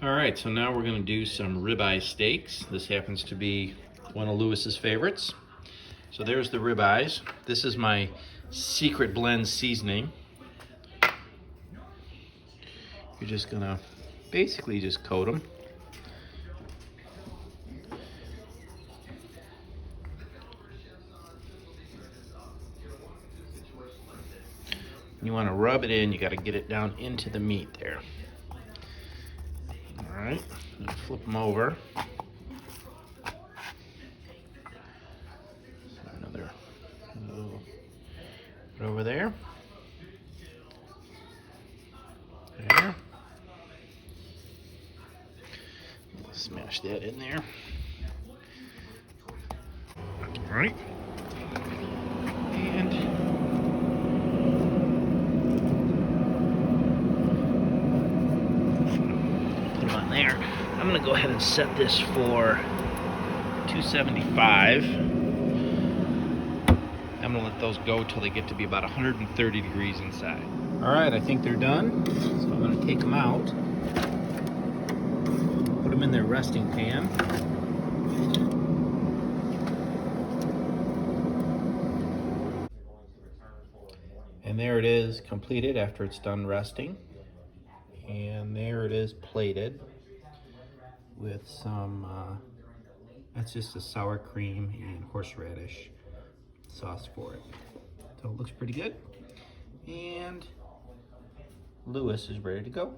All right, so now we're going to do some ribeye steaks. This happens to be one of Lewis's favorites. So there's the ribeyes. This is my secret blend seasoning. You're just going to basically just coat them. You want to rub it in. You got to get it down into the meat there. All right, flip them over. Another little bit over there. There. Smash that in there. All right. And put them on there. I'm gonna go ahead and set this for 275. I'm gonna let those go till they get to be about 130 degrees inside. All right, I think they're done. So I'm gonna take them out, put them in their resting pan. And there it is completed after it's done resting. And there it is plated with some, that's just a sour cream and horseradish sauce for it. So it looks pretty good. And Lewis is ready to go.